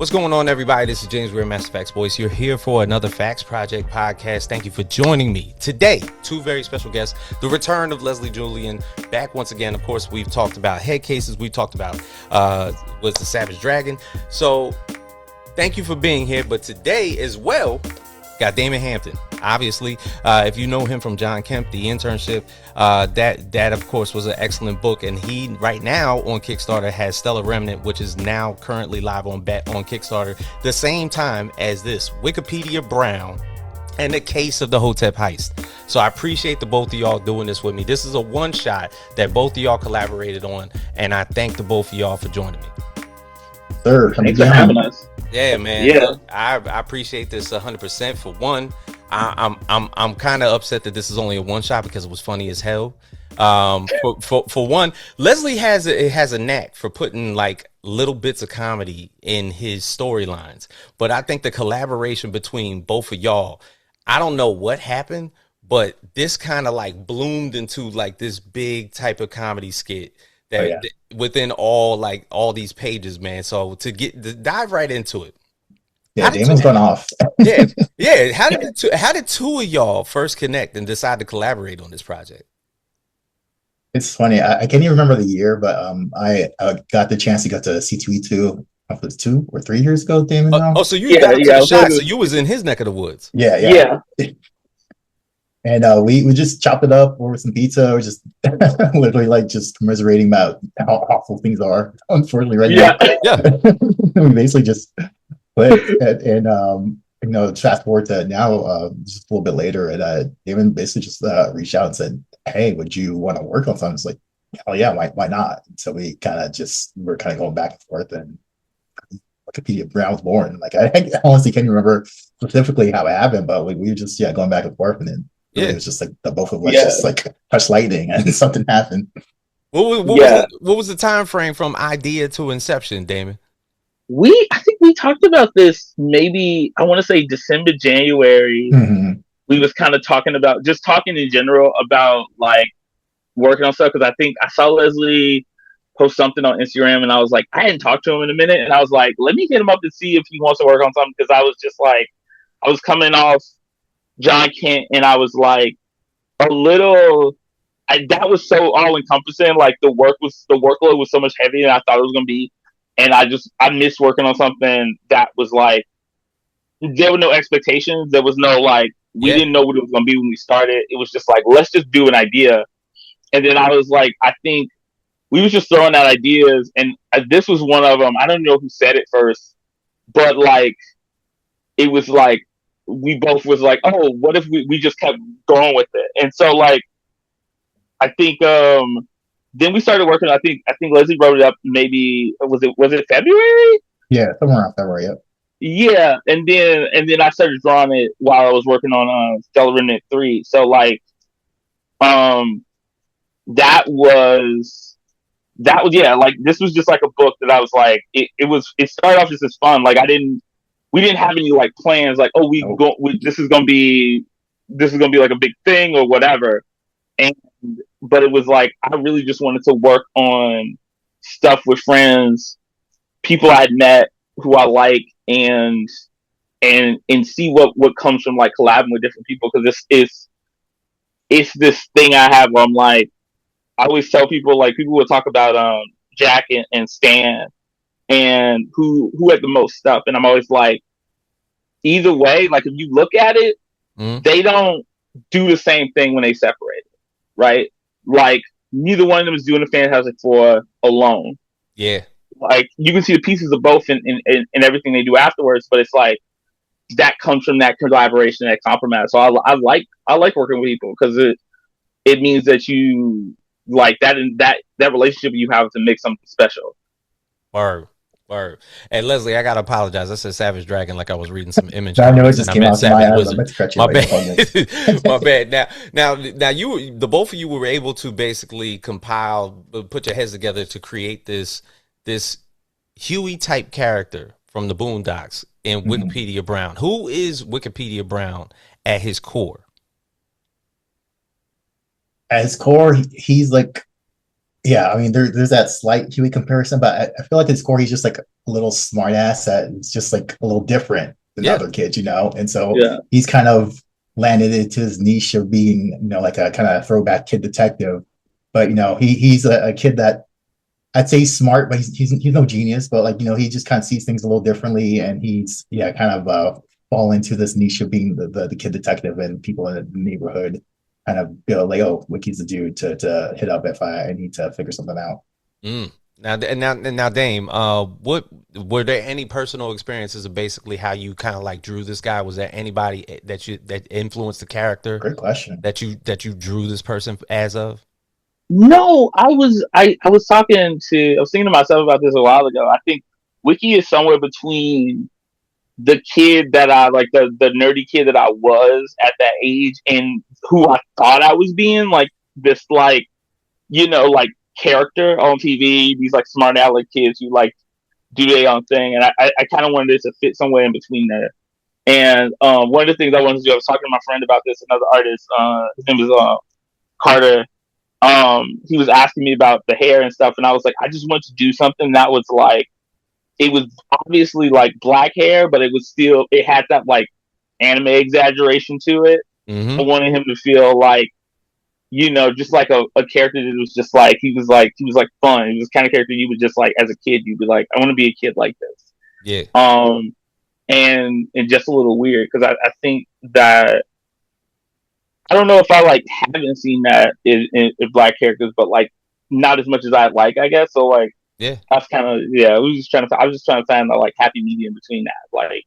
What's going on, everybody? This is James Weir, Master Facts Boys. You're here for another Facts Project podcast. Thank you for joining me today. Two very special guests. The return of Leslie Julian back once again. Of course, we've talked about head cases. We've talked about was the Savage Dragon. So thank you for being here. But today as well, got Daimon Hampton. Obviously, if you know him from John Kemp, The Internship, that of course was an excellent book, and he right now on Kickstarter has Stellar Remnant, which is now currently live on Kickstarter, the same time as this Wikipedia Brown and the case of the Hotep heist. So I appreciate the both of y'all doing this with me. This is a one shot that both of y'all collaborated on, and I thank the both of y'all for joining me. Sir, thanks for having us. Yeah, man. Yeah, look, I appreciate this 100%. For one, I'm kind of upset that this is only a one shot because it was funny as hell. For one, Leslie has a knack for putting like little bits of comedy in his storylines, but I think the collaboration between both of y'all, I don't know what happened, but this kind of like bloomed into like this big type of comedy skit that within all these pages, man. So to dive right into it. Yeah, Damon's gone off. yeah. How did two of y'all first connect and decide to collaborate on this project? It's funny. I can't even remember the year, but I got the chance to go to C2E2. It was 2 or 3 years ago, Damon. Now. So you got to the shot. So you was in his neck of the woods. Yeah. And we just chopped it up over some pizza. We're just literally like just commiserating about how awful things are, unfortunately, right now. Yeah. We basically just played and fast forward to now, just a little bit later, and Damon basically just reached out and said, "Hey, would you want to work on something?" It's like, "Oh yeah, why not?" And so we're kind of going back and forth, and Wikipedia Brown was born. Like I honestly can't remember specifically how it happened, but we were just going back and forth, and then it was just like the both of us just like touched lightning, and something happened. What was the time frame from idea to inception, Damon? I think we talked about this maybe, I want to say December, January. Mm-hmm. We was kind of talking in general about like working on stuff, because I think I saw Leslie post something on Instagram, and I was like, I hadn't talked to him in a minute, and I was like, let me hit him up to see if he wants to work on something, because I was just like, I was coming off John Kent, and I was like a little, that was so all encompassing. Like the workload was so much heavier than I thought it was going to be. And I missed working on something that was like, there were no expectations. There was no like, we didn't know what it was going to be when we started. It was just like, let's just do an idea. And then I was like, I think we was just throwing out ideas. And this was one of them. I don't know who said it first, but like, it was like, we both was like, oh, what if we just kept going with it? And so like, I think, then we started working. I think Leslie wrote it up. Maybe was it February? Yeah, somewhere around February. Yep. Yeah, and then I started drawing it while I was working on Stellar Remnant 3. So like, that was like, this was just like a book that I was like, it started off just as fun. Like we didn't have any like plans like, oh, this is gonna be like a big thing or whatever. But it was like, I really just wanted to work on stuff with friends, people I had met who I like, and see what comes from like collabing with different people. Because it's this thing I have where I'm like, I always tell people, like, people will talk about Jack and Stan and who had the most stuff, and I'm always like, either way, like if you look at it, they don't do the same thing when they separate, right? Like neither one of them is doing the Fantastic Four alone. Yeah, like you can see the pieces of both in everything they do afterwards, but it's like that comes from that collaboration, that compromise. So I like working with people, because it means that you like that, and that relationship you have to make something special. Word. Hey Leslie, I gotta apologize. I said Savage Dragon like I was reading some image. I know it just came out Savage Wizard. My bad. My bad. Now the both of you were able to basically put your heads together to create this Huey type character from the Boondocks in Wikipedia Brown. Who is Wikipedia Brown at his core? At his core, he's like Yeah, I mean, there's that slight Huey comparison, but I feel like in score he's just like a little smart ass that it's just like a little different than Yeah. other kids, you know. And so Yeah. he's kind of landed into his niche of being, you know, like a kind of throwback kid detective. But you know, he's a kid that I'd say he's smart, but he's no genius. But like, you know, he just kind of sees things a little differently, and he's kind of fall into this niche of being the kid detective, and people in the neighborhood kind of go like, oh, Wiki's the dude to hit up if I need to figure something out. Mm. Now, Dame, what were there any personal experiences of basically how you kind of like drew this guy? Was there anybody that influenced the character Great question. that you drew this person as of? No, I was thinking to myself about this a while ago. I think Wiki is somewhere between the kid that I like, the nerdy kid that I was at that age, and who I thought I was being, like this, like, like character on TV, these like smart aleck kids who like do their own thing, and I kind of wanted this to fit somewhere in between there. And one of the things I wanted to do, I was talking to my friend about this, another artist, his name is Carter. He was asking me about the hair and stuff, and I was like, I just wanted to do something that was like, it was obviously like black hair, but it had that like anime exaggeration to it. I Mm-hmm. wanted him to feel like, just like a character that was just like, he was like fun. He was the kind of character you would just like, as a kid, you'd be like, I want to be a kid like this. Yeah. And just a little weird, because I think that, I don't know if I like haven't seen that in black characters, but like not as much as I like, I guess. So like, Yeah. that's kind of, yeah. I was just trying to find the like happy medium between that. Like,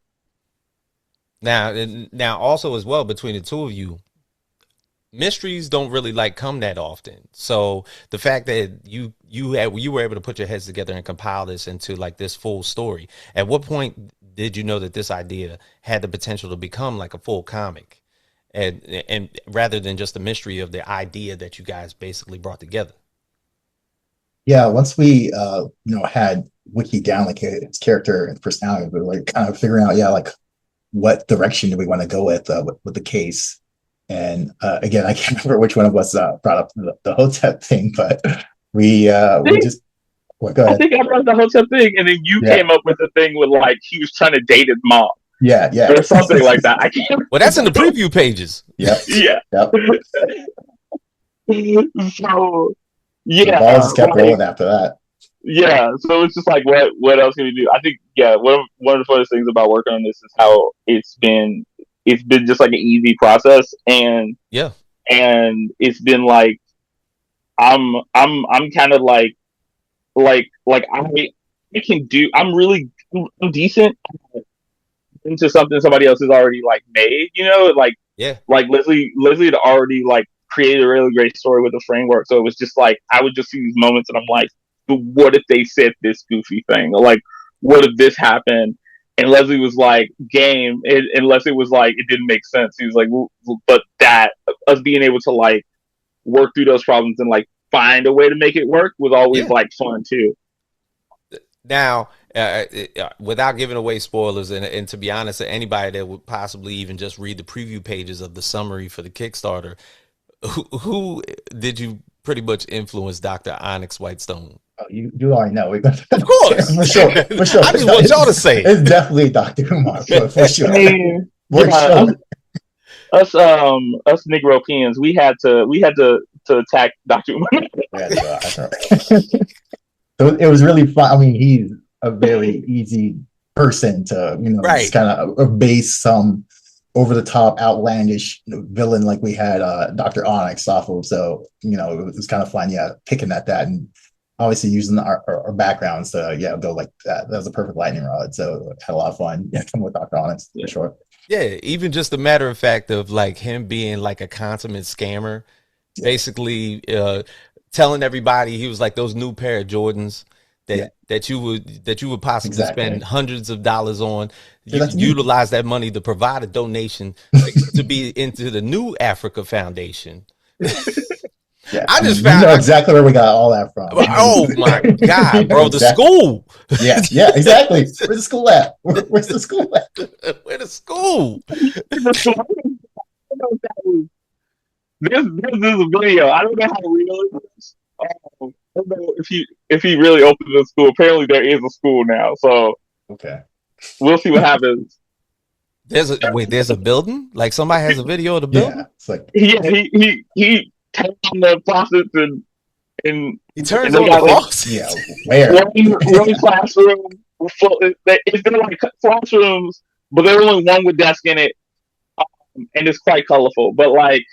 Now, also as well between the two of you, mysteries don't really like come that often. So the fact that you were able to put your heads together and compile this into like this full story. At what point did you know that this idea had the potential to become like a full comic, and rather than just the mystery of the idea that you guys basically brought together? Yeah, once we had Wiki down, like his character and personality, we were like kind of figuring out, like what direction do we want to go with the case. And again, I can't remember which one of us brought up the Hotep thing, but we just go I ahead. think I brought the Hotep thing, and then you Yeah, came up with the thing with like he was trying to date his mom yeah. or something like that. I can't. Well, that's in the preview pages. Yep, Yeah. yep. So The yeah, ball just kept like, rolling after that. yeah. So it's just like, what else can we do? I think, yeah. One of the funnest things about working on this is how it's been just like an easy process, and Yeah. it's been like, I'm kind of like I can do. I'm decent into something somebody else has already like made. Yeah. Like Leslie had already like created a really great story with a framework. So it was just like, I would just see these moments and I'm like, but what if they said this goofy thing? Or like, what if this happened? And Leslie was like, game. And Leslie was like, it didn't make sense. He was like, well, but that, us being able to like work through those problems and like find a way to make it work was always Yeah. like fun too. Now, without giving away spoilers, and to be honest, anybody that would possibly even just read the preview pages of the summary for the Kickstarter, who did you pretty much influence Dr. Onyx Whitestone? Oh, you already know. Of course. For sure. I just want y'all to say it. It's definitely Dr. Umar, for sure. I mean, For yeah, sure. us Negropeans, we had to attack Dr. Umar. Yeah, so it was really fun. I mean, he's a very easy person to, Right. just kind of base some over the top, outlandish villain like we had Dr. Onyx off of. So, it was kind of fun, picking at that and obviously using our backgrounds to, go like that. That was a perfect lightning rod. So had a lot of fun. Yeah, come with Dr. Onyx for sure. Yeah, even just the matter of fact of like him being like a consummate scammer, basically telling everybody he was like those new pair of Jordans that you would possibly spend hundreds of dollars on. You utilize that money to provide a donation to be into the New Africa Foundation. Yeah, I just found exactly where we got all that from. Oh my God, bro! The school. Yeah, exactly. Where's the school at? Where's the school at? Where's the school? This is a video. I don't know how real it is. don't know if he really opened a school. Apparently, there is a school now, so Okay. we'll see what happens. There's a building? Like somebody has a video of the Yeah. building? It's like, Yeah, he turned on the faucets and He turns they on the got like yeah, faucets. where? one classroom. It's been like classrooms, but there's only one with desk in it, and it's quite colorful. But like,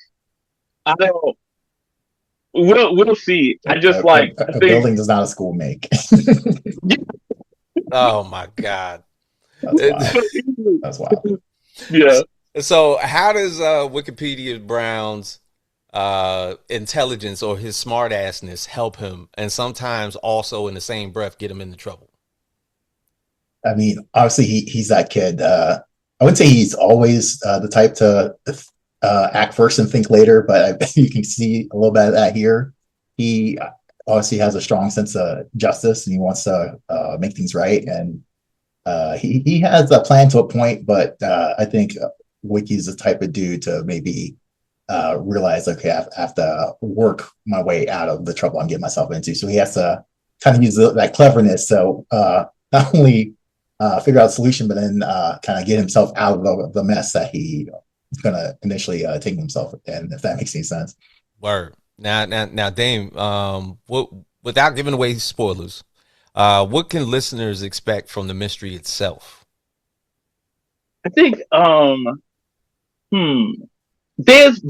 I don't. We'll see. I just like I A think. building does not a school make. Oh my God. That's wild. That's wild. Yeah. So how does Wikipedia Brown's intelligence or his smart assness help him, and sometimes also in the same breath get him into trouble? I mean, obviously he's that kid. I wouldn't say he's always the type to act first and think later, but you can see a little bit of that here. He obviously has a strong sense of justice, and he wants to make things right. And he has a plan to a point, but I think Wiki's the type of dude to maybe realize, okay, I have to work my way out of the trouble I'm getting myself into. So he has to kind of use that cleverness. So not only figure out a solution, but then kind of get himself out of the mess that he is going to initially take himself in, if that makes any sense. Word. Now, Dame. Without giving away spoilers, what can listeners expect from the mystery itself? I think there's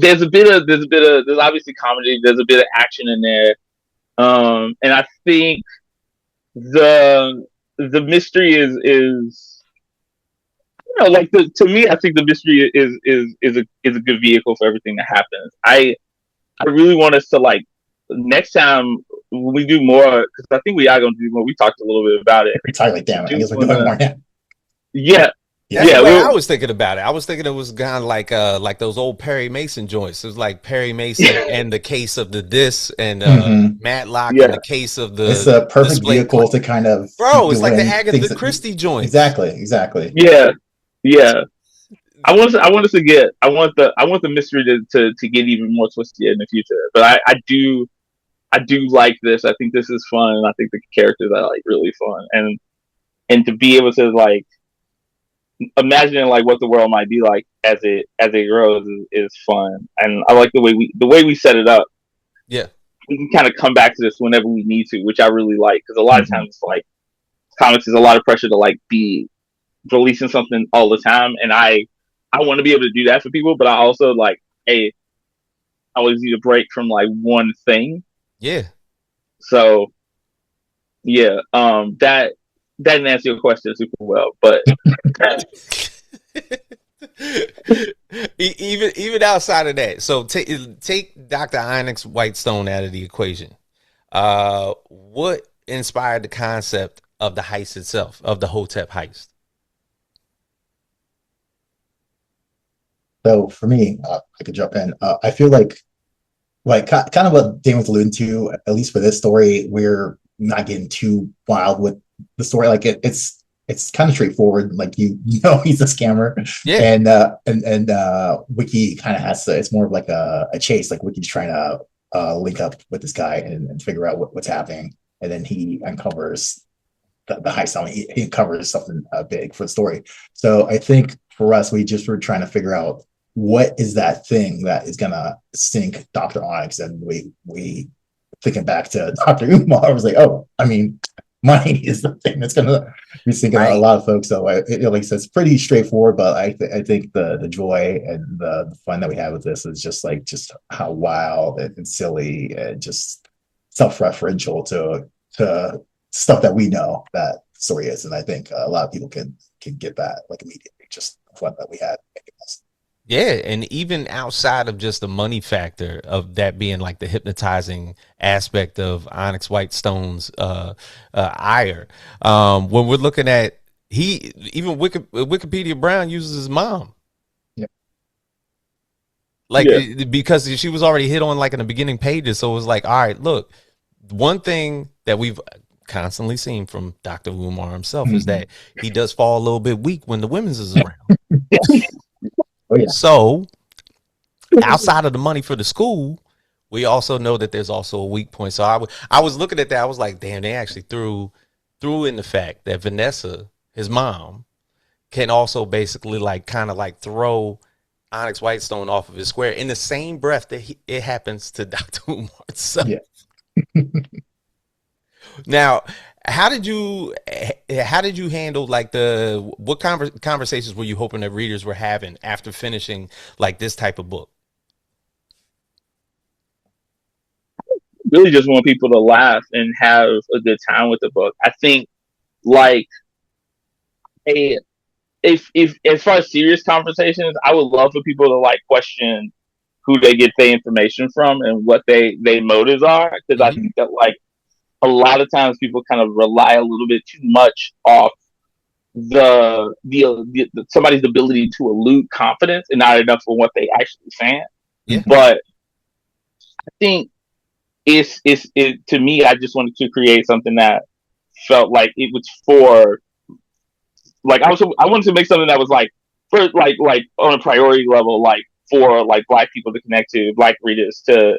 obviously comedy, there's a bit of action in there, and I think the mystery is like to me, I think the mystery is a good vehicle for everything that happens. I really want us to, like, next time when we do more, because I think we are going to do more. We talked a little bit about it. We're talking like, damn it, I guess we're doing more now. Yeah. That's the way I was thinking about it. I was thinking it was kind of like those old Perry Mason joints. It was like Perry Mason and the case of the this, and Matlock and the case of the. It's a perfect vehicle to kind of. Bro, it's like the Agatha Christie joints. Exactly. Yeah. I want the mystery to get even more twisted in the future. But I do like this. I think this is fun, and I think the characters are like really fun, and to be able to like imagine like what the world might be like as it grows is fun. And I like the way we set it up. Yeah, we can kind of come back to this whenever we need to, which I really like, because a lot of times like comics is a lot of pressure to like be releasing something all the time, and I want to be able to do that for people, but I also like, hey, I always need a break from like one thing. Yeah. So yeah, that didn't answer your question super well, but even outside of that, so take Dr. Onyx Whitestone out of the equation. What inspired the concept of the heist itself, of the Hotep heist? So for me, I could jump in. I feel like kind of what Dan was alluding to, at least for this story, we're not getting too wild with the story. Like it's kind of straightforward. Like you know he's a scammer, and Wiki kind of has to. It's more of like a chase. Like Wiki's trying to link up with this guy and figure out what's happening, and then he uncovers the heist. I mean, he uncovers something big for the story. So I think for us, we just were trying to figure out what is that thing that is gonna sink Dr. Onyx, and we thinking back to Dr. Umar, I was like, oh, I mean, money is the thing that's gonna be sinking a lot of folks. So like I said, it's pretty straightforward, but I think the joy and the fun that we have with this is just how wild and silly and just self-referential to stuff that we know that the story is, and I think a lot of people can get that like immediately, just the fun that we had making this. Yeah, and even outside of just the money factor of that being like the hypnotizing aspect of Onyx Whitestone's ire, when we're looking at Wikipedia Brown uses his mom. Yeah. Because she was already hit on like in the beginning pages, so it was like, all right, look, one thing that we've constantly seen from Dr. Umar himself is that he does fall a little bit weak when the women's is around. Oh, yeah. So outside of the money for the school, We also know that there's also a weak point. So I was looking at that. I was like, damn, they actually threw in the fact that Vanessa, his mom, can also basically like kind of like throw Onyx Whitestone off of his square in the same breath that it happens to Dr. Umar's son. Yeah. Now, how did you handle like what conversations were you hoping that readers were having after finishing like this type of book? Really just want people to laugh and have a good time with the book. I think like a if as far as serious conversations, I would love for people to like question who they get their information from and what they motives are, because I Mm-hmm. think that like a lot of times people kind of rely a little bit too much off the somebody's ability to elude confidence and not enough for what they actually saying. Yeah. But I think it to me, I just wanted to create something that felt like it was for like I wanted to make something that was like for like on a priority level, like for like black people to connect to, black readers to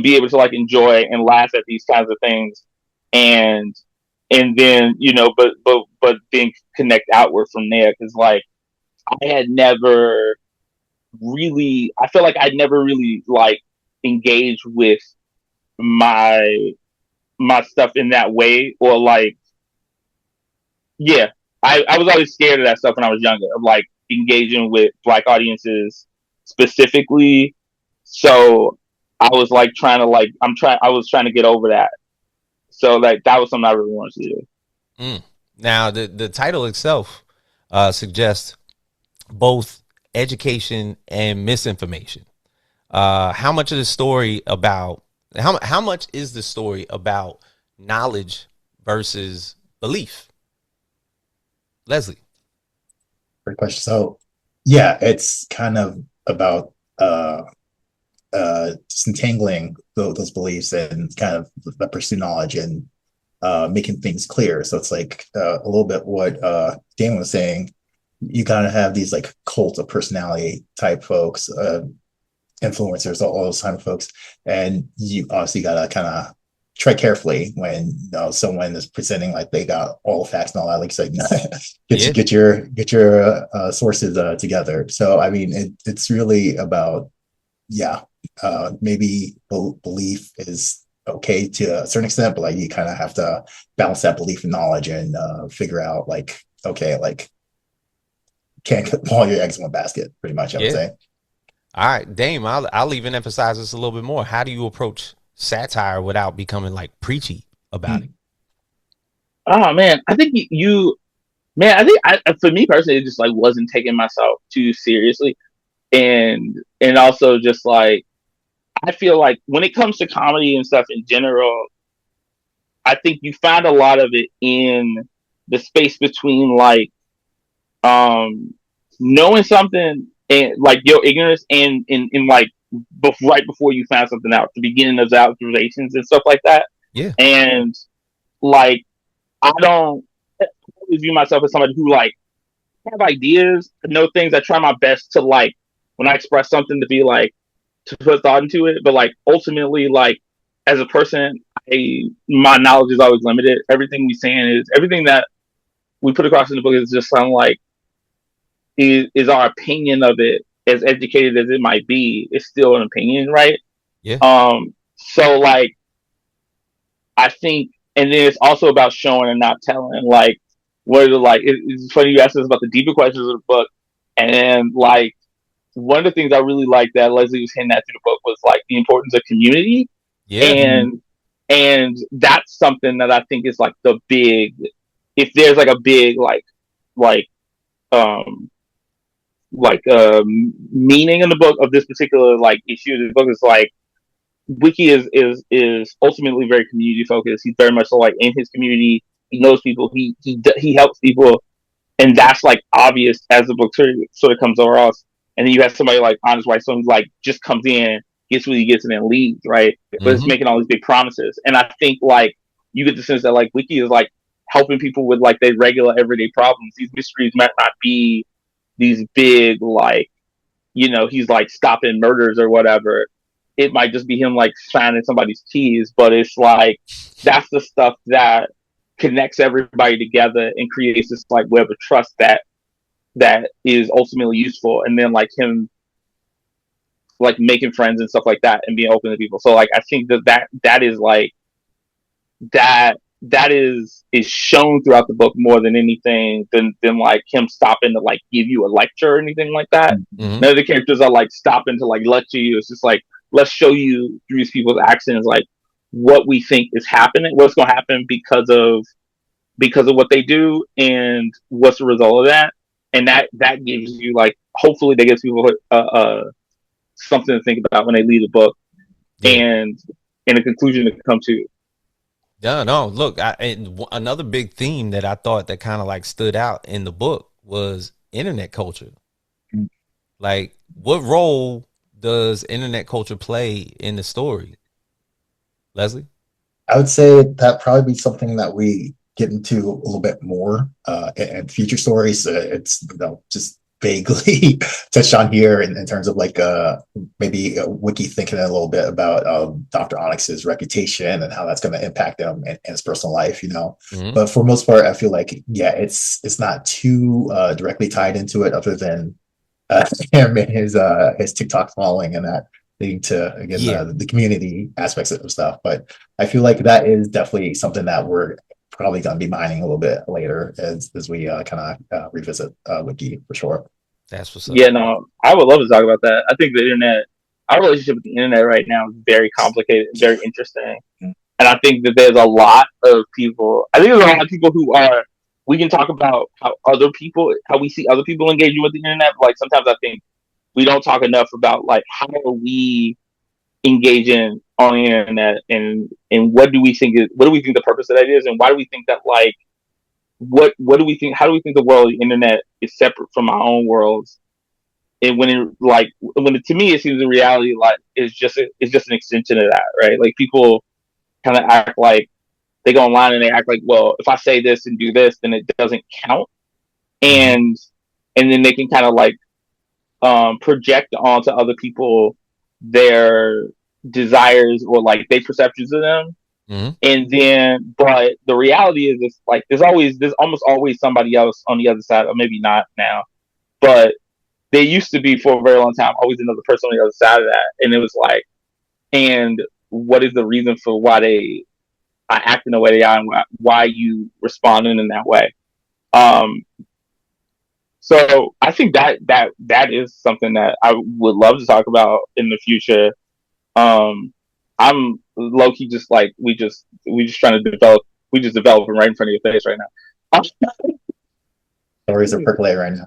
be able to like enjoy and laugh at these kinds of things, and then but then connect outward from there, because like I had never really, I feel like I'd never really like engaged with my stuff in that way, or like yeah, I was always scared of that stuff when I was younger, of like engaging with black audiences specifically. So I was like trying to like I was trying to get over that. So like that was something I really wanted to do. Mm. Now, the title itself suggests both education and misinformation. How much of the story about how much is the story about knowledge versus belief? Leslie. Great question. So yeah, it's kind of about disentangling those beliefs and kind of the pursue knowledge and making things clear. So it's like a little bit what Damon was saying. You kind of have these like cult of personality type folks, influencers, all those kind of folks, and you obviously got to kind of tread carefully when someone is presenting like they got all the facts and all that. Like, it's like Yeah. get your sources together. So I mean, it's really about maybe belief is okay to a certain extent, but like you kind of have to balance that belief and knowledge and figure out like, okay, like can't put all your eggs in one basket, pretty much, I would Yeah. say. All right, Dame, I'll even emphasize this a little bit more. How do you approach satire without becoming like preachy about it? Oh man, I think man, I think for me personally, it just like wasn't taking myself too seriously, and also just like I feel like when it comes to comedy and stuff in general, I think you find a lot of it in the space between like knowing something and like your ignorance and in like right before you find something out, the beginning of the observations and stuff like that. Yeah. And like I don't always view myself as somebody who like have ideas, know things. I try my best to like when I express something to be like to put thought into it, but like ultimately, like as a person, my knowledge is always limited. Everything we saying is everything that we put across in the book is just sound like is our opinion of it, as educated as it might be, is still an opinion, right? Yeah. So like I think, and then it's also about showing and not telling. Like, what are the like? It's funny you asked us about the deeper questions of the book, and then like one of the things I really liked that Leslie was hinting at through the book was like the importance of community, Yeah. and that's something that I think is like the big. If there's like a big like um meaning in the book of this particular like issue of the book, is like Wiki is ultimately very community focused. He's very much so like in his community. He knows people. He helps people, and that's like obvious as the book sort of comes over us. And then you have somebody like Honest White, someone who like just comes in, gets what he gets, and then leaves, right? But it's Mm-hmm. making all these big promises, and I think like you get the sense that like Wiki is like helping people with like their regular everyday problems. These mysteries might not be these big like he's like stopping murders or whatever. it might just be him like signing somebody's keys, but it's like that's the stuff that connects everybody together and creates this like web of trust that is ultimately useful. And then like him like making friends and stuff like that and being open to people. So like I think that is like that is shown throughout the book more than anything than like him stopping to like give you a lecture or anything like that. Mm-hmm. None of the characters are like stopping to like lecture you. It's just like, let's show you through these people's actions like what we think is happening, what's going to happen because of what they do, and what's the result of that. And that gives you like, hopefully that gives people something to think about when they leave the book, and a conclusion to come to. No. Look, another big theme that I thought that kind of like stood out in the book was internet culture. Like, what role does internet culture play in the story, Leslie? I would say that probably be something that we get into a little bit more in future stories. It's just vaguely touched on here in terms of like maybe Wiki thinking a little bit about Dr. Onyx's reputation and how that's going to impact him in his personal life, Mm-hmm. But for most part, I feel like it's not too directly tied into it, other than him and his TikTok following and that leading to again the community aspects of stuff. But I feel like that is definitely something that we're probably going to be mining a little bit later as we kind of revisit Wiki for sure. That's what's up. Yeah, no, I would love to talk about that. I think the internet, our relationship with the internet right now is very complicated, very interesting. And I think that there's a lot of people, who are, we can talk about how we see other people engaging with the internet. But like sometimes I think we don't talk enough about like how are we engaging on the internet, and what do we think the purpose of that is, and why do we think that like what do we think, how do we think the world of the internet is separate from our own worlds? And to me it seems in reality like it's just an extension of that, right? Like people kind of act like they go online and they act like, well, if I say this and do this, then it doesn't count, and then they can kind of like project onto other people their desires or like their perceptions of them. And then, but the reality is, it's like there's almost always somebody else on the other side, or maybe not now, but there used to be for a very long time always another person on the other side of that. And it was like, and what is the reason for why they are acting the way they are, and why you responding in that way? So I think that is something that I would love to talk about in the future. I'm low key just like we just trying to develop. We just developing right in front of your face right now. Stories are percolating right now.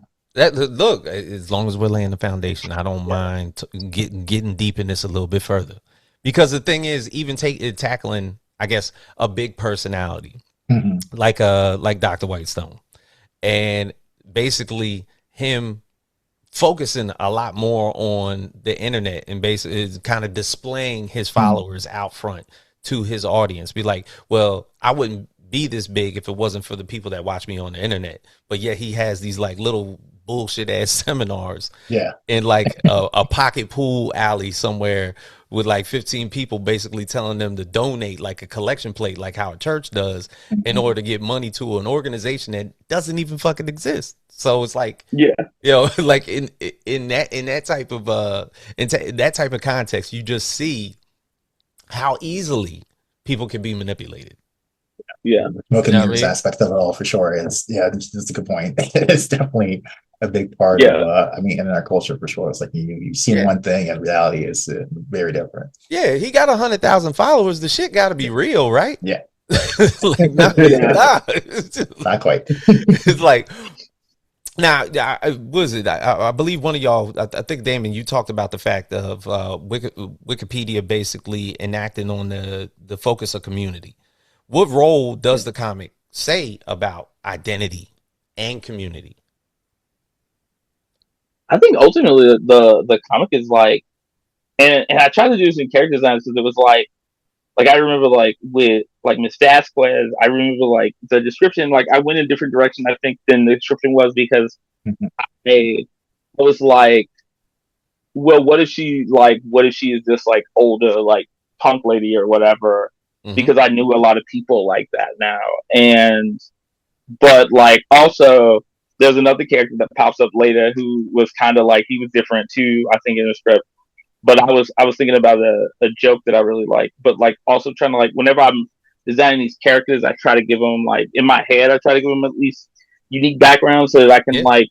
Look, as long as we're laying the foundation, I don't mind getting deep in this a little bit further, because the thing is, even tackling, I guess, a big personality like Dr. Whitestone, and basically him focusing a lot more on the internet and basically is kind of displaying his followers out front to his audience. Be like, well, I wouldn't be this big if it wasn't for the people that watch me on the internet. But yet he has these like little bullshit ass seminars in like a pocket pool alley somewhere with like 15 people basically telling them to donate like a collection plate, like how a church does, in order to get money to an organization that doesn't even fucking exist. So it's like, like in that type of context, you just see how easily people can be manipulated. The news aspect of it all for sure is that's a good point. It's definitely a big part of in our culture for sure. It's like you've seen one thing and reality is very different. Yeah, he got 100,000 followers. The shit got to be real, right? Yeah. Like, not quite. It's like, now, was it? I believe one of y'all, I think Daimon, you talked about the fact of Wikipedia basically enacting on the focus of community. What role does the comic say about identity and community? I think ultimately the comic is like, and I tried to do this in character design, because it was like I remember like with like Miss Vasquez, I remember like the description, like I went in a different direction I think than the description was, because I was like, well, what if she like, what if she is this like older like punk lady or whatever? Because I knew a lot of people like that now, and but like also there's another character that pops up later who was kind of like he was different too. I think in the script, but I was thinking about a joke that I really like, but like also trying to like whenever I'm designing these characters, I try to give them like in my head, I try to give them at least unique backgrounds so that I can Yeah. like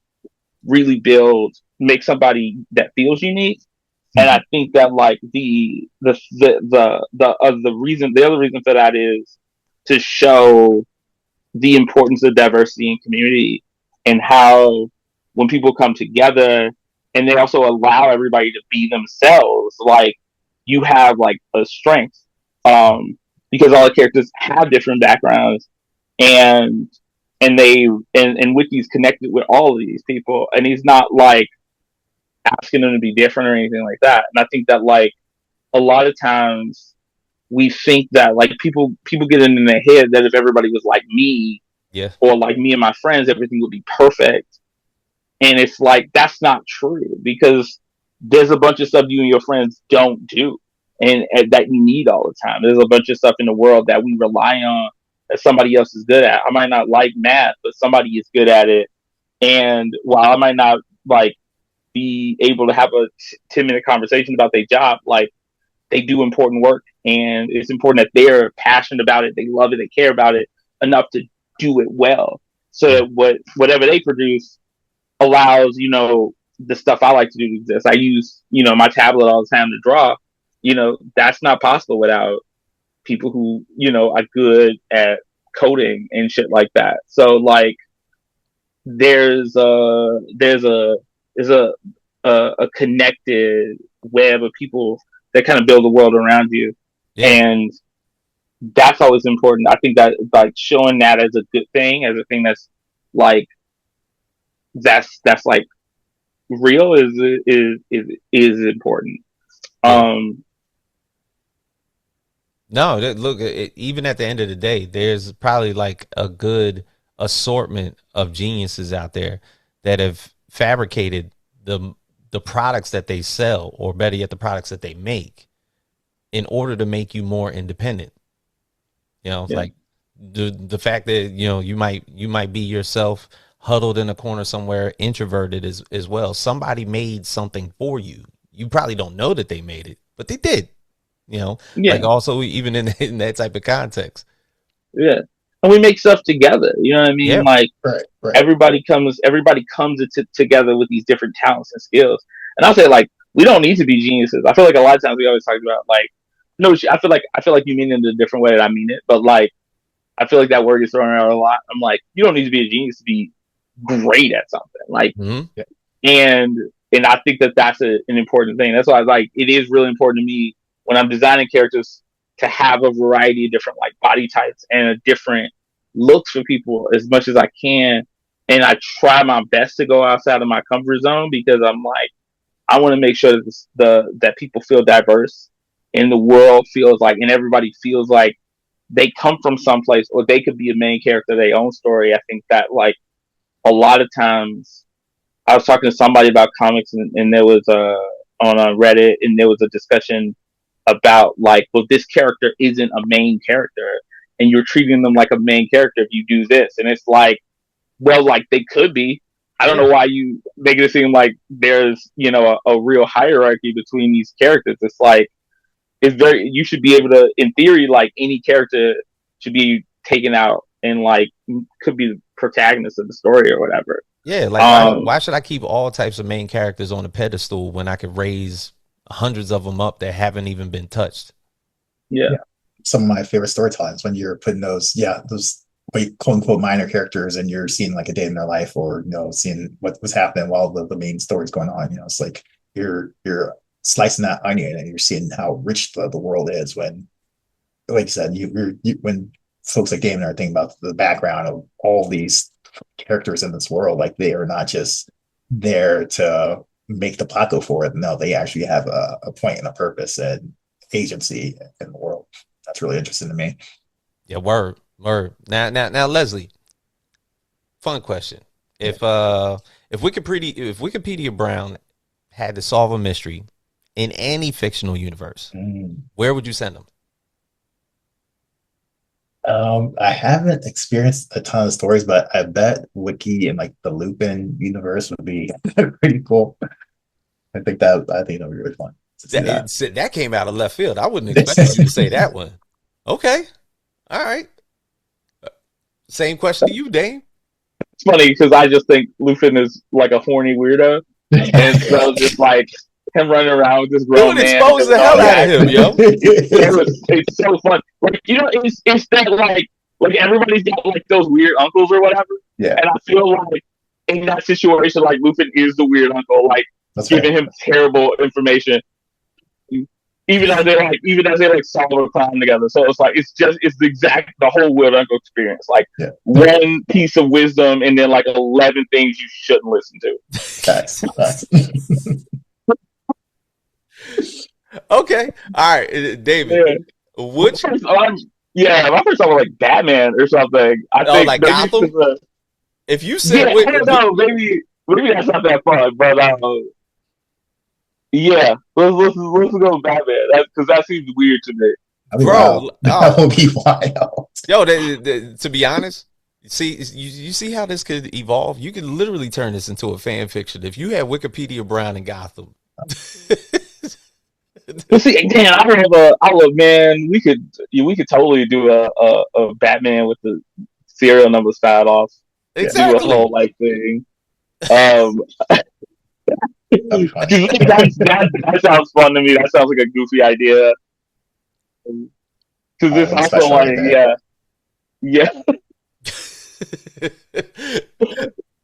really make somebody that feels unique. And I think that like the other reason for that is to show the importance of diversity and community and how when people come together and they also allow everybody to be themselves, like you have like a strength. Because all the characters have different backgrounds and and Wiki's connected with all of these people and he's not like asking them to be different or anything like that. And I think that like a lot of times we think that like people get in their head that if everybody was like me Yeah. or like me and my friends, everything would be perfect. And it's like that's not true because there's a bunch of stuff you and your friends don't do and that you need all the time. There's a bunch of stuff in the world that we rely on that somebody else is good at. I might not like math, but somebody is good at it. And while I might not like be able to have a 10-minute conversation about their job, like they do important work and it's important that they're passionate about it, they love it, they care about it enough to do it well. So that whatever they produce allows, the stuff I like to do to exist. I use, my tablet all the time to draw. That's not possible without people who, are good at coding and shit like that. So like there's a connected web of people that kind of build the world around you. Yeah. And that's always important. I think that like showing that as a good thing, as a thing that's like that's like real is important. Yeah. No, look, even at the end of the day, there's probably like a good assortment of geniuses out there that have fabricated the products that they sell, or better yet, the products that they make, in order to make you more independent. Like the fact that you might be yourself, huddled in a corner somewhere, introverted as well. Somebody made something for you. You probably don't know that they made it, but they did. Like also even in that type of context. Yeah. And we make stuff together. You know what I mean? Yeah. Like Right. everybody comes together with these different talents and skills. And I'll say like we don't need to be geniuses. I feel like a lot of times we always talk about like no, I feel like you mean it in a different way that I mean it, but like I feel like that word gets thrown around a lot. I'm like, you don't need to be a genius to be great at something. Like and I think that that's an important thing. That's why like it is really important to me when I'm designing characters to have a variety of different like body types and a different looks for people as much as I can. And I try my best to go outside of my comfort zone because I'm like, I want to make sure that that people feel diverse and the world feels like, and everybody feels like they come from someplace or they could be a main character of their own story. I think that like a lot of times I was talking to somebody about comics and there was on Reddit and there was a discussion about like, well, this character isn't a main character and you're treating them like a main character if you do this. And it's like, well, like they could be. I don't know why you make it seem like there's, a real hierarchy between these characters. It's like, you should be able to, in theory, like any character should be taken out and like could be the protagonist of the story or whatever. Yeah, like why should I keep all types of main characters on a pedestal when I could raise hundreds of them up that haven't even been touched? Yeah. Some of my favorite storytellings when you're putting those like, quote unquote minor characters and you're seeing like a day in their life or seeing what was happening while the main story's going on. It's like you're slicing that onion and you're seeing how rich the world is when, like you said, when folks like Damon are thinking about the background of all these characters in this world, like they are not just there to make the plot go forward. No, they actually have a point and a purpose and agency in the world. That's really interesting to me. Yeah, word. Now, Leslie, fun question. If Wikipedia Brown had to solve a mystery in any fictional universe, where would you send them? I haven't experienced a ton of stories, but I bet Wiki and like the Lupin universe would be pretty cool. I think that would be really fun to see that. That came out of left field. I wouldn't expect you to say that one. Okay. All right. Same question to you, Dame. It's funny because I just think Lupin is like a horny weirdo, and so just like him running around with this You grown would man. expose the hell out of him, yo. It's so fun. Like, you know, it's that like everybody's got like those weird uncles or whatever. Yeah. And I feel like in that situation, like Lupin is the weird uncle, like That's giving right. him terrible information. Even as they like solve a crime together. So it's like it's the whole weird uncle experience. Like one piece of wisdom and then like 11 things you shouldn't listen to. Facts. Okay. All right, David. Yeah. My first time was like Batman or something. I think like Gotham? If you said I don't know, maybe that's not that fun, but yeah, let's go with Batman. Because that seems weird to me. I mean, bro, that would be wild. Yo, to be honest, you see how this could evolve? You could literally turn this into a fan fiction. If you had Wikipedia Brown and Gotham. Well, see, Dan, man, we could totally do a Batman with the serial numbers filed off. Exactly. Do a whole like thing. That sounds fun to me. That sounds like a goofy idea. Because it's also like, yeah.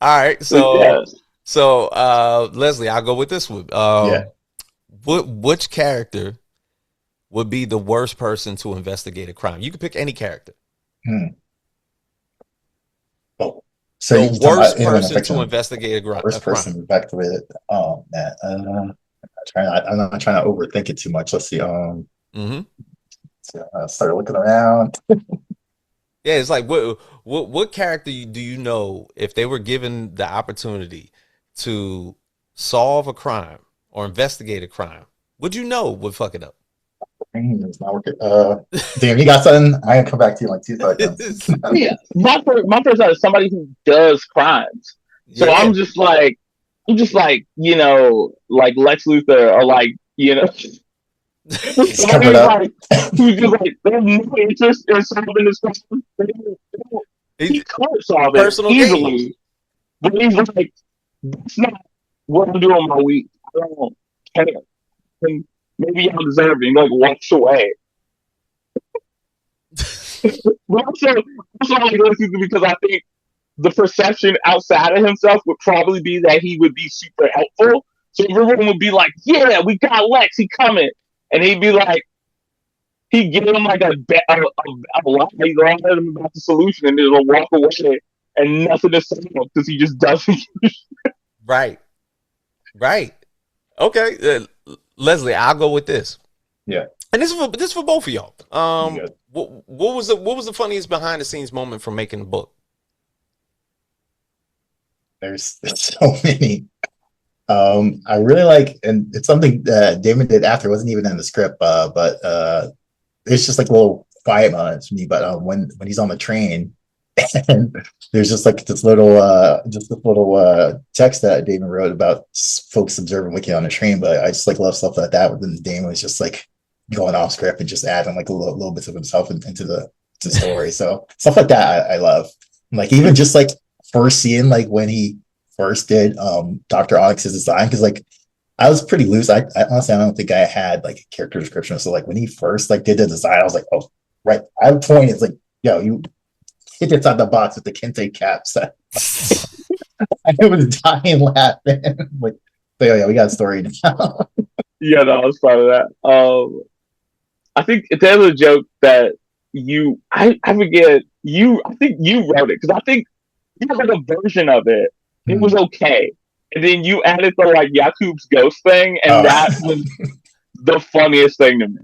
All right, so Leslie, I'll go with this one. Which character would be the worst person to investigate a crime? You can pick any character. Oh, so the worst person to investigate a crime. Worst person back to it. Oh man, I'm not trying to overthink it too much. Let's see. So start looking around. Yeah, it's like what character do you know if they were given the opportunity to solve a crime or investigate a crime, would you know would fuck it up? It's not working. Damn, you got something? I can come back to you in like 2 seconds. Yeah, my first thought is somebody who does crimes. So I'm just like, you know, like Lex Luthor or like, you know, somebody like who's just like they have no interest in solving this crime. He could solve it easily, but he's like, that's not what I'm doing my week. I don't care. And maybe I'm deserving. Like walks away. But also I like listen to because I think the perception outside of himself would probably be that he would be super helpful. So everyone would be like, "Yeah, we got Lex. He coming," and he'd be like, he'd give him like a lie, he'd lie to him about the solution, and it'll walk away, and nothing is solved because he just doesn't. Right. Okay, Leslie, I'll go with this. Yeah, and this is for both of y'all. What was the funniest behind the scenes moment from making the book? There's so many. I really like, and it's something that Damon did after. It wasn't even in the script, but it's just like little quiet moments for me. But when he's on the train, and there's just like this little text that Damon wrote about folks observing Wiki on the train. But I just like love stuff like that. When Damon was just like going off script and just adding like little bits of himself into the story. So stuff like that I love. Like even just like first seeing like when he first did Dr. Onyx's design, because like I was pretty loose. I honestly I don't think I had like a character description. So like when he first like did the design, I was like, oh right. I have point is like, yo, you hit this on the box with the Kente caps. I was dying laughing. Like, so yeah, we got a story now. Yeah, no, I was part of that. I think there's a joke that I forget I think you wrote it because I think you had like a version of it. It was okay, and then you added the like Yakub's ghost thing, and that was the funniest thing to me.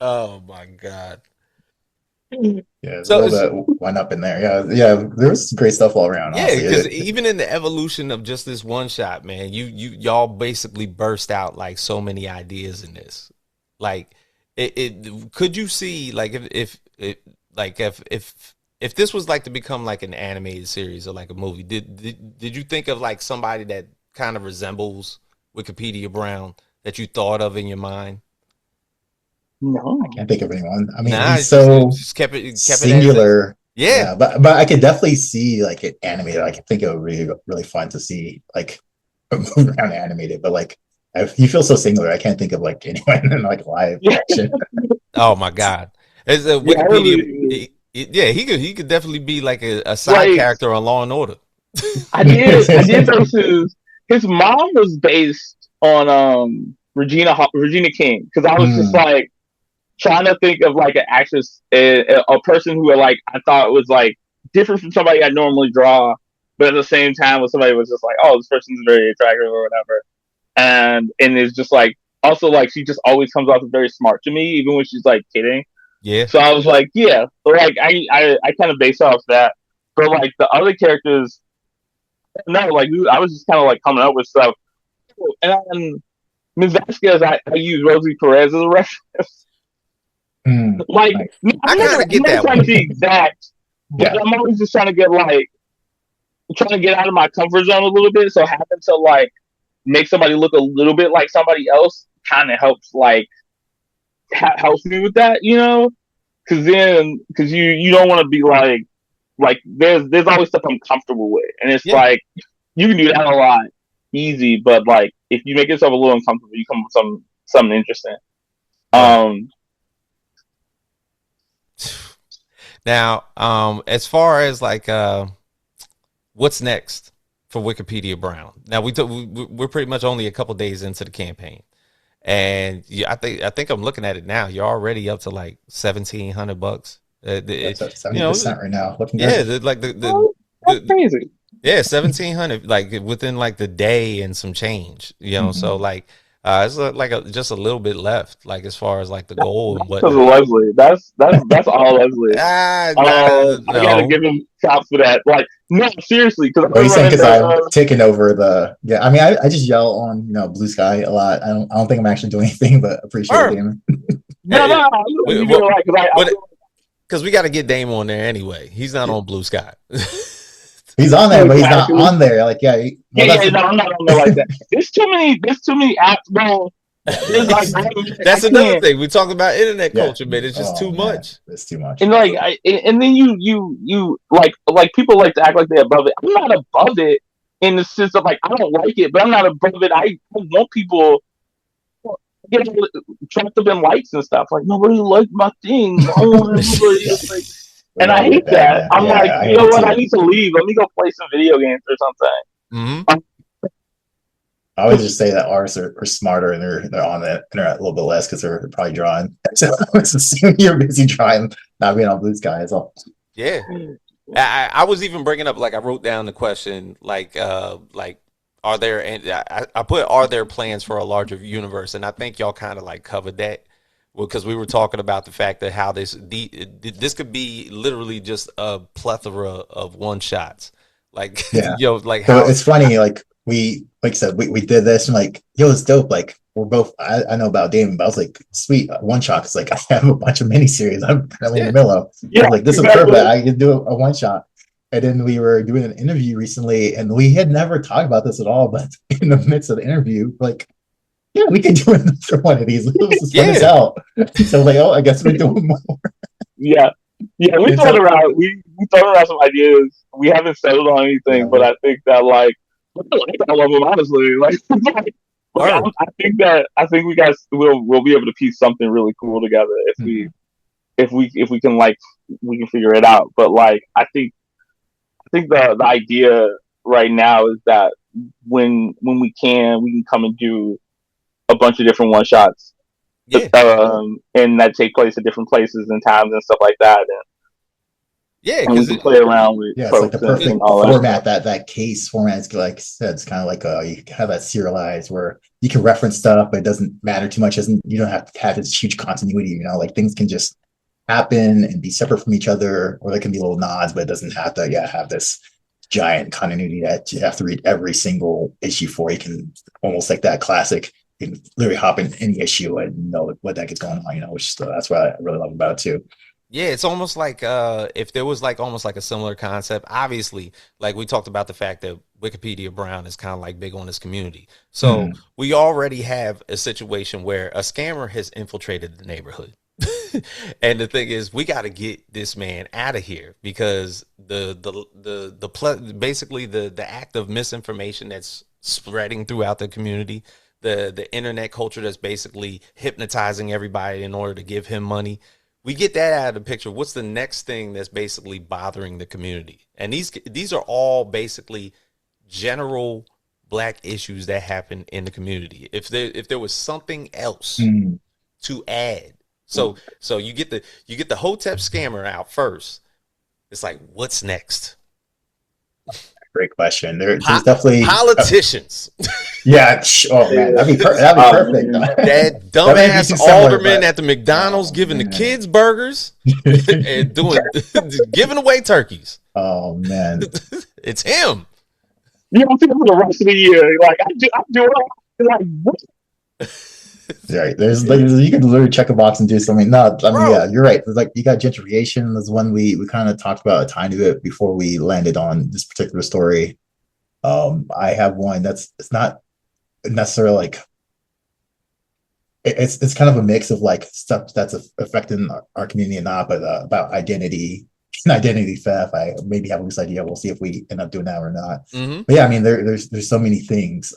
Oh my god! Yeah, there's a So little it's, bit went up in there. Yeah, there was great stuff all around. yeah, Honestly, because even in the evolution of just this one shot, man, y'all basically burst out like so many ideas in this. Like, it could you see like if like if this was like to become like an animated series or like a movie, did you think of like somebody that kind of resembles Wikipedia Brown that you thought of in your mind? No. I can't think of anyone. I mean, Nah, he's it so just kept it as is. singular. Yeah, Yeah, but I could definitely see like it animated. I could think it would be really fun to see like a move around animated. But like, he feels so singular. I can't think of like anyone in like live Yeah, action. oh my God. As a yeah, I Wikipedia, really yeah, he could definitely be like a side like. character on Law and Order. I did notice his mom was based on Regina King because I was just Hmm. like trying to think of like an actress, a person who like I thought was like different from somebody I normally draw, but at the same time, was somebody was just like, oh, this person's very attractive or whatever, and it's just like also like she just always comes off as very smart to me, even when she's like kidding. Yeah, So I was like, yeah, like I kind of base off that, but like the other characters, no, like I was just kind of like coming up with stuff, and Ms. Vasquez, I use Rosie Perez as a reference. Hmm. Like Nice. I kind of I'm get never that trying one. to be exact, but Yeah. I'm always just trying to get like trying to get out of my comfort zone a little bit. So having to like make somebody look a little bit like somebody else kind of helps like helps me with that, you know? Because you don't want to be like there's always stuff I'm comfortable with, and it's Yeah. like you can do that a lot easy, but like if you make yourself a little uncomfortable, you come with something interesting. Right. Um, Now, as far as like what's next for Wikipedia Brown? Now we're pretty much only a couple days into the campaign, and yeah, I think I'm looking at it now. You're already up to like $1,700. That's at You know, 70% right now. Looking yeah, good. like oh, that's the crazy. yeah, 1,700 like within like the day and some change. So Mhm. like it's like just a little bit left, like as far as like the goal and Because of whatnot. Leslie, that's all Leslie. Ah, nah, I gotta no. give him props for that. Like, no, seriously, because Oh, I you saying run because I've into taken over the? Yeah, I mean, I just yell on Blue Sky a lot. I don't think I'm actually doing anything, but appreciate it, Or Damon. no, no, no, you do it right because I what? feel Because we got to get Dame on there anyway. He's not on Blue Sky. He's on there, but he's not exactly. on there. Like, yeah, well, Yeah, that's yeah, no, I'm not on there like that. There's too many apps, bro. There's like I That's another can't. thing. We talk about internet yeah. culture, man. It's just Oh too man, much. it's too much. And like and then you like people like to act like they're above it. I'm not above it in the sense of like I don't like it, but I'm not above it. I want people get trapped up in likes and stuff. Like nobody liked my thing. I want everybody to like, We and I all get hate that, that. man. I'm like, Yeah, I you hate know it what? I too. need to leave. Let me go play some video games or something. Hmm. I always just say that artists are smarter and they're on the internet a little bit less because they're probably drawing. So I always assume you're busy drawing, not being on Blue Sky. Is all. Yeah. I was even bringing up like I wrote down the question like are there and I put are there plans for a larger universe, and I think y'all kind of like covered that because we were talking about the fact that how this could be literally just a plethora of one shots like Yeah. like So how it's funny, like like I said, we did this and like, yo, it's dope. Like we're both, I know about Damon, but I was like, sweet, one shot. Cause like I have a bunch of miniseries I'm currently in the yeah middle of. So I Yeah, was like, this is perfect. exactly. I can do a one shot. And then we were doing an interview recently and we had never talked about this at all. But in the midst of the interview, like, yeah, we could do another one of these. It was as fun as yeah hell. So like, oh, I guess we're doing more. Yeah, yeah. And so, We thrown around some ideas. We haven't settled on anything, yeah. but I think that like I like all of them honestly. Like or I think we guys will be able to piece something really cool together Mhm. if we can like we can figure it out. But like I think the idea right now is that when we can come and do a bunch of different one shots, yeah and that take place at different places and times and stuff like that, yeah and we because can play around with Yeah, it's like the folks and perfect all that format. stuff. That case format is like I said, it's kind of like you have that serialized where you can reference stuff, but it doesn't matter too much. Doesn't You don't have to have this huge continuity. Like things can just happen and be separate from each other, or there can be little nods, but it doesn't have to have this giant continuity that you have to read every single issue for. You can almost like that classic, you can literally hop in any issue and know what that gets going on, which that's what I really love about it too. Yeah, it's almost like if there was like almost like a similar concept. Obviously, like we talked about the fact that Wikipedia Brown is kind of like big on this community. So we already have a situation where a scammer has infiltrated the neighborhood. And the thing is, we got to get this man out of here because basically the act of misinformation that's spreading throughout the community, the internet culture that's basically hypnotizing everybody in order to give him money. We get that out of the picture. What's the next thing that's basically bothering the community? And these are all basically general Black issues that happen in the community. If there was something else to add, so you get the Hotep scammer out first. It's like, what's next? Great question. There's definitely politicians. Yeah. Oh man, that'd be perfect. That dumbass alderman at the McDonald's giving the kids burgers and giving away turkeys. Oh man, it's him. You don't think for the rest of the year, like I do it, like what? Right. There's you can literally check a box and do something. No, I mean, yeah, you're right. There's like you got gentrification. There's one we kind of talked about a tiny bit before we landed on this particular story. I have one it's not necessarily like it's kind of a mix of like stuff that's affecting our community and not, but about identity and identity theft. I maybe have a loose idea. We'll see if we end up doing that or not. But yeah, I mean, there's so many things.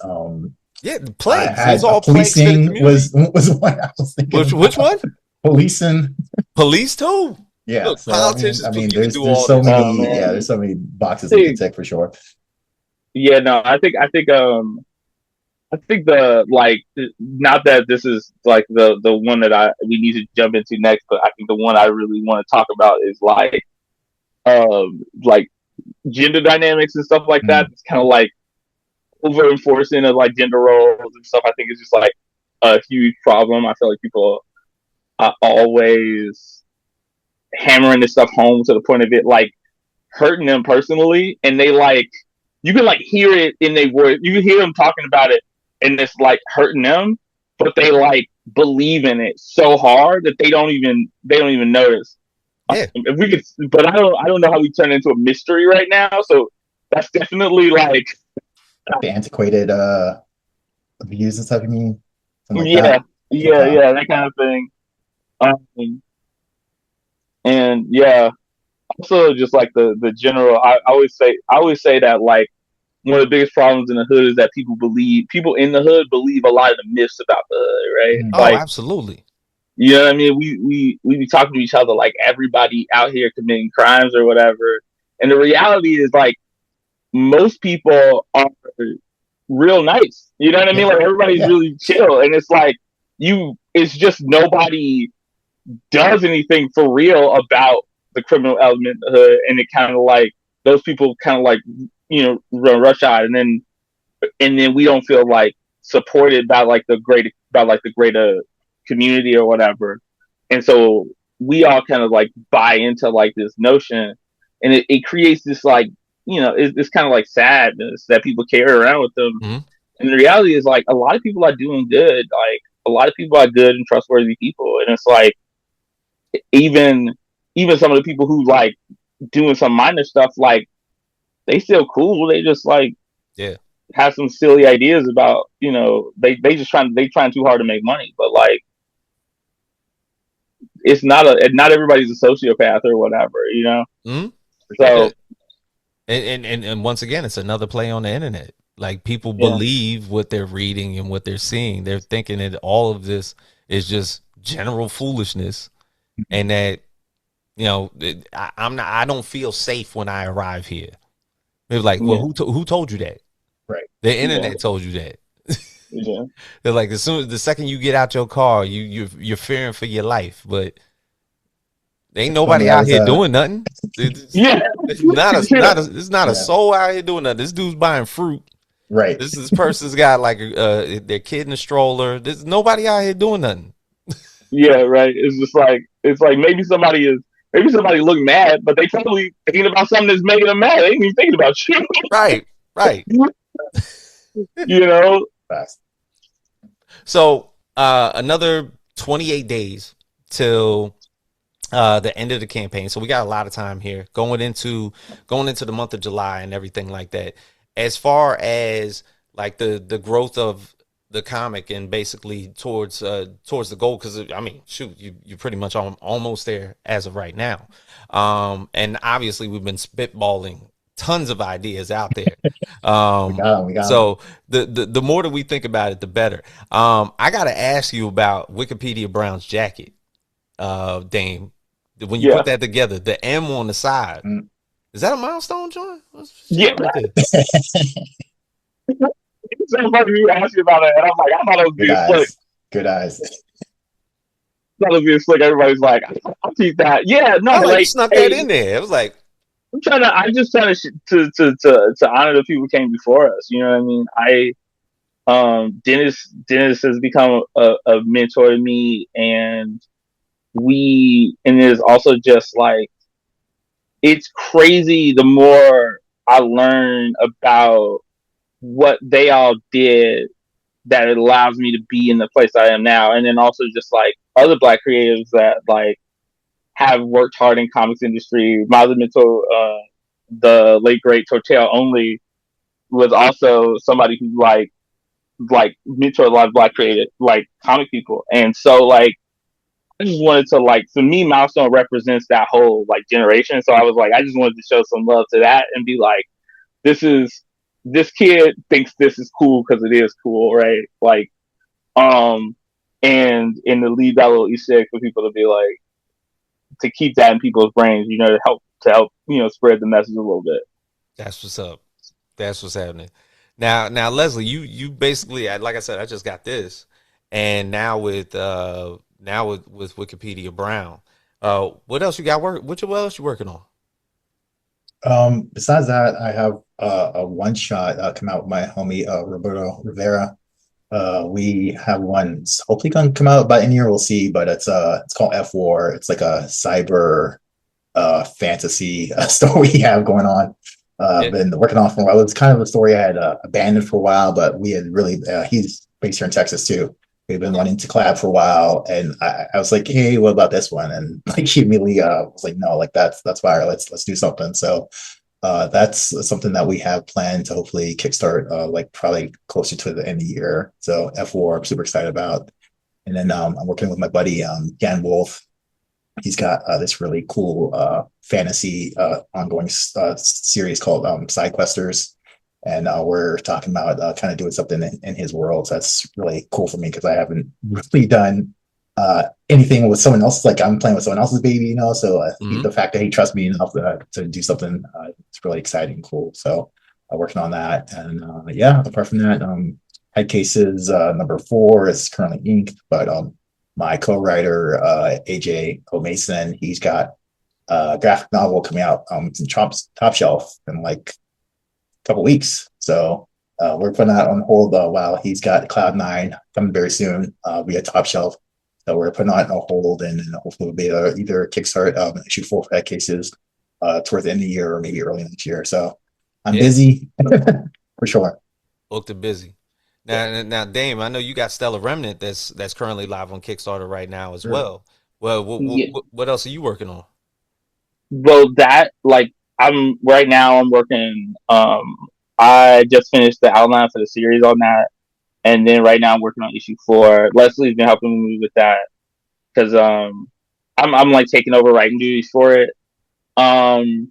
Yeah, plagues. It's all policing was one I was thinking. Which one? Policing. Police too. Yeah. Look, so, politicians. I mean there's so many. There's so many boxes you can tick for sure. Yeah, no, I think the like, not that this is like the one that we need to jump into next, but I think the one I really want to talk about is like gender dynamics and stuff like that. It's kind of like over enforcing of like gender roles and stuff. I think it's just like a huge problem. I feel like people are always hammering this stuff home to the point of it like hurting them personally, and they like you can like hear it in their voice. You can hear them talking about it, and it's like hurting them, but they like believe in it so hard that they don't even notice. Yeah. If we could, but I don't know how we turn it into a mystery right now. So that's definitely like the antiquated views and stuff. You mean? Like yeah, that kind of thing. And yeah, also just like the general. I always say that like one of the biggest problems in the hood is that people in the hood believe a lot of the myths about the hood, right? Oh, like, absolutely. You know what I mean? We be talking to each other like everybody out here committing crimes or whatever, and the reality is like most people are real nice. You know what I mean? Like everybody's really chill, and it's like it's just nobody does anything for real about the criminal element in the hood, and it kind of like those people kind of like run rush out, and then we don't feel like supported by like the greater community or whatever, and so we all kind of like buy into like this notion, and it creates this like it's kind of like sadness that people carry around with them. And the reality is like a lot of people are doing good. Like a lot of people are good and trustworthy people, and it's like even some of the people who like doing some minor stuff, like they still cool. They just like have some silly ideas about they trying too hard to make money, but like it's not everybody's a sociopath or whatever, So. And once again, it's another play on the internet. Like people believe what they're reading and what they're seeing. They're thinking that all of this is just general foolishness, and that I don't feel safe when I arrive here. They're like, well, who told you that? Right. The internet told you that. They're like, the second you get out your car, you're fearing for your life, but ain't nobody out here doing nothing. It's not a soul out here doing nothing. This dude's buying fruit. Right. This person's got like their kid in a stroller. There's nobody out here doing nothing. Yeah, right. It's just like It's like maybe somebody look mad, but they probably thinking about something that's making them mad. They ain't even thinking about you. Right. Right. You know? Facts. So another 28 days till the end of the campaign. So we got a lot of time here going into the month of July and everything like that. As far as like the growth of the comic and basically towards the goal, because I mean, shoot, you're pretty much almost there as of right now. And obviously we've been spitballing tons of ideas out there. We got him. So the more that we think about it, the better. I gotta ask you about Wikipedia Brown's jacket, Dame. When you put that together, the M on the side, is that a milestone, John? Yeah. Right there. Somebody you asked me about it, and I'm like, I thought it was being slick. Good eyes. I thought it was being slick. Everybody's like, I'll keep that. Yeah, no, I like snuck that in there. It was like, I'm just trying to honor the people who came before us. You know what I mean? Dennis has become a mentor to me, and it is also just like, it's crazy the more I learn about what they all did, that it allows me to be in the place I am now. And then also just like other Black creatives that like have worked hard in comics industry. Mazda Mito, the late great Totel Only, was also somebody who like mentored a lot of Black creative like comic people. And so like I just wanted to like, for me, Milestone represents that whole like generation. So I was like, I just wanted to show some love to that and be like, this kid thinks this is cool because it is cool, right? Like, and to leave that little Easter egg for people to be like, to keep that in people's brains, you know, to help, you know, spread the message a little bit. that's what's up. That's what's happening. Now, Leslie, you basically, like I said, I just got this, and now with Wikipedia Brown, what else you got what else you working on? Besides that, I have a one shot come out with my homie Roberto Rivera. We have one hopefully gonna come out by end of year, we'll see, but it's called F War. It's like a cyber fantasy story we have going on. Been working on for a while. It's kind of a story I had abandoned for a while, but we had really he's based here in Texas too. We've been wanting to collab for a while, and I was like, "Hey, what about this one?" And like he immediately was like, "No, like that's fire. Let's do something." So that's something that we have planned to hopefully kickstart like probably closer to the end of the year. So F4, I'm super excited about. And then I'm working with my buddy Dan Wolf. He's got this really cool fantasy ongoing series called Side Questers. And we're talking about kind of doing something in his world. So that's really cool for me because I haven't really done anything with someone else. Like I'm playing with someone else's baby, you know. So the fact that he trusts me enough to do something, it's really exciting and cool. So working on that. And yeah, apart from that, Head Cases number 4 is currently inked, but my co-writer AJ O'Mason, he's got a graphic novel coming out in Top Shelf in like couple weeks. So we're putting that on hold while he's got Cloud9 coming very soon via Top Shelf. So we're putting that on hold, and hopefully we'll be either kickstart issue 4 for Head Cases towards the end of the year or maybe early next year. So I'm busy for sure. Booked and busy. Now, Dame, I know you got Stellar Remnant that's currently live on Kickstarter right now as well. Well, what else are you working on? Well, that like I'm working. I just finished the outline for the series on that, and then right now I'm working on issue 4. Leslie's been helping me with that because I'm like taking over writing duties for it. And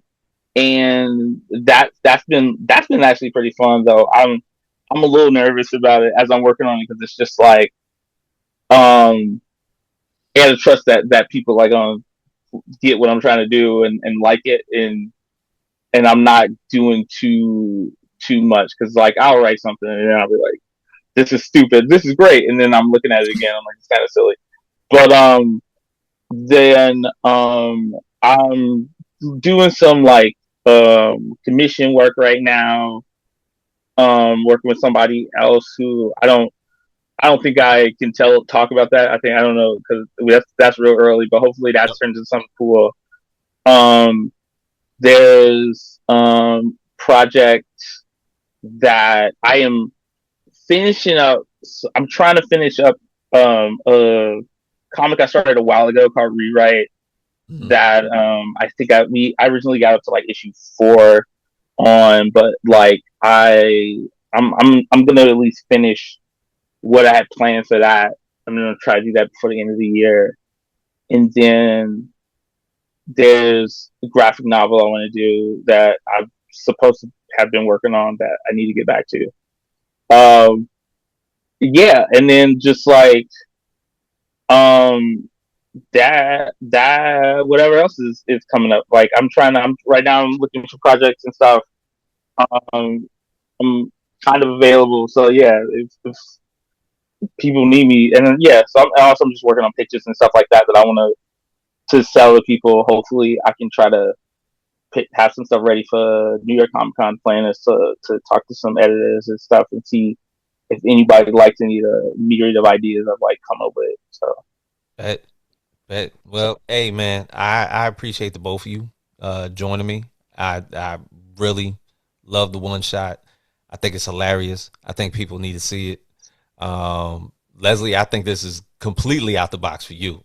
that's been actually pretty fun though. I'm a little nervous about it as I'm working on it because it's just like I gotta trust that people like get what I'm trying to do and like it, and I'm not doing too much because like I'll write something and then I'll be like, this is stupid, this is great, and then I'm looking at it again, I'm like, it's kind of silly. But then I'm doing some like commission work right now, working with somebody else who I don't think I can talk about that. I don't know because that's real early, but hopefully that turns into something cool. Um, there's projects that I am finishing up. So I'm trying to finish up a comic I started a while ago called Rewrite. That I think I originally got up to like issue 4 on, but like I'm gonna at least finish what I had planned for that. I'm gonna try to do that before the end of the year, and then there's a graphic novel I want to do that I'm supposed to have been working on that I need to get back to. Um, yeah, and then just like um that whatever else is coming up. Like I'm right now I'm looking for projects and stuff. Um, I'm kind of available, so yeah, if people need me, and then, yeah, so I'm just working on pictures and stuff like that I want to sell to people. Hopefully, I can try to have some stuff ready for New York Comic Con. Plan is to talk to some editors and stuff and see if anybody likes any of the myriad of ideas I've like come up with. So, well, hey man, I appreciate the both of you joining me. I really love the one shot. I think it's hilarious. I think people need to see it. Leslie, I think this is completely out the box for you.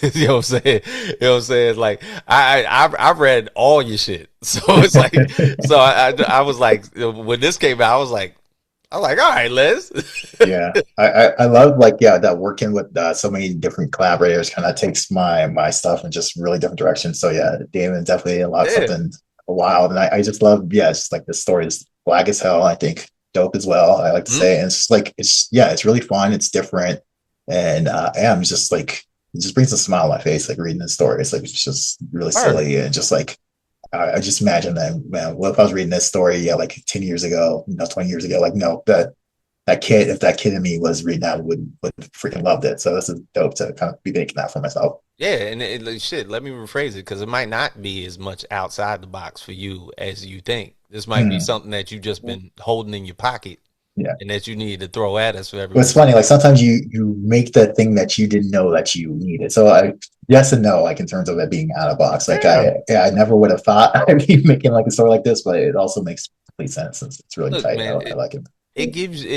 You know what I'm saying? You know what I'm saying? Like I read all your shit, so it's like, so I was like, when this came out, I was like, all right, Les. Yeah, I love like, yeah, that working with so many different collaborators kind of takes my stuff in just really different directions. So yeah, Daimon definitely unlocked something wild, and I just love, yeah, it's just like this story is black as hell. I think dope as well. I like to say, and it's just like it's really fun. It's different, and yeah, I'm just like, it just brings a smile on my face like reading this story. It's like it's just really silly and just like. I just imagine that, man, what if I was reading this story, yeah, like 10 years ago, 20 years ago, like, no, that kid, if that kid in me was reading that, would freaking loved it. So this is dope to kind of be making that for myself. Yeah, and shit, let me rephrase it, because it might not be as much outside the box for you as you think. This might be something that you've just been holding in your pocket, and that you need to throw at us for everyone. It's funny, like sometimes you make the thing that you didn't know that you needed. So yes and no, like in terms of it being out of box. Like I never would have thought I'd be making like a story like this, but it also makes complete sense. It's really Look, tight. man, I like it. It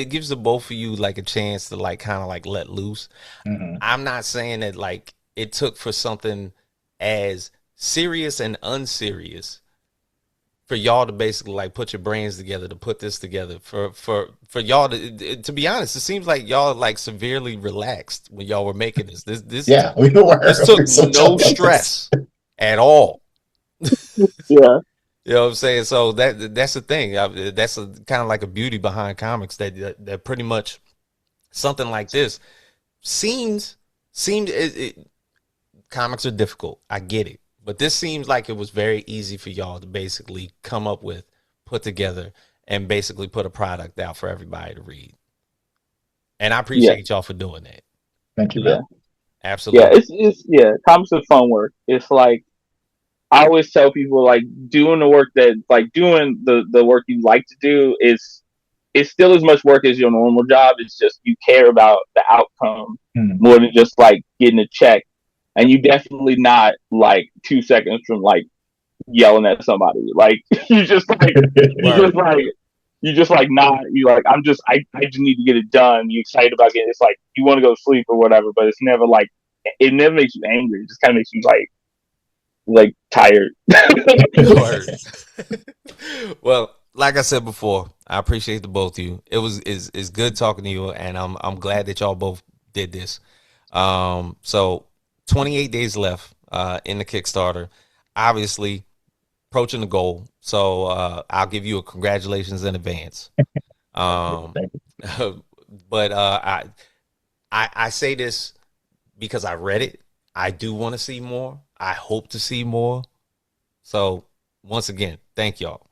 gives the both of you like a chance to like kind of like let loose. I'm not saying that like it took for something as serious and unserious for y'all to basically like put your brains together to put this together. For y'all to be honest, it seems like y'all like severely relaxed when y'all were making this. This we were. This took no stress at all. Yeah. You know what I'm saying? So that's the thing. That's kind of like a beauty behind comics that pretty much something like this seems comics are difficult. I get it. But this seems like it was very easy for y'all to basically come up with, put together, and basically put a product out for everybody to read. And I appreciate y'all for doing that. Thank you, man. Absolutely. Yeah, comics is fun work. It's like, I always tell people, like, doing the work that, like, doing the work you like to do is still as much work as your normal job. It's just you care about the outcome more than just like getting a check. And you definitely not like 2 seconds from like yelling at somebody. Like you just like not. You like I just need to get it done. You excited about getting it. It's like you want to go to sleep or whatever, but it's never like it never makes you angry. It just kind of makes you like tired. Well, like I said before, I appreciate the both of you. It's good talking to you, and I'm glad that y'all both did this. So 28 days left in the Kickstarter. Obviously, approaching the goal. So I'll give you a congratulations in advance. But I say this because I read it. I do want to see more. I hope to see more. So once again, thank y'all.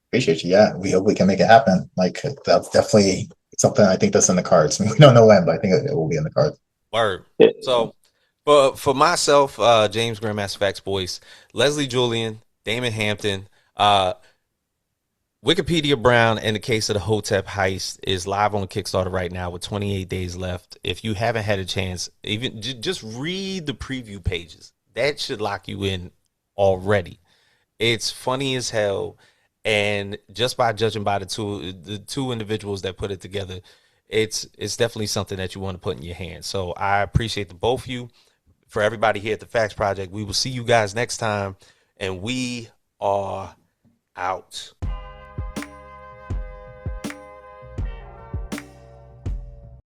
Appreciate you. Yeah, we hope we can make it happen. Like that's definitely something I think that's in the cards. I mean, we don't know when, but I think it will be in the cards. Word. So for myself, James Grandmaster Facts Voice, Leslie Julian, Daimon Hampton, Wikipedia Brown, in the case of the Hotep heist, is live on Kickstarter right now with 28 days left. If you haven't had a chance, even just read the preview pages. That should lock you in already. It's funny as hell, and just by judging by the two individuals that put it together, it's definitely something that you want to put in your hands. So I appreciate the both of you. For everybody here at the Facts Project, we will see you guys next time, and we are out.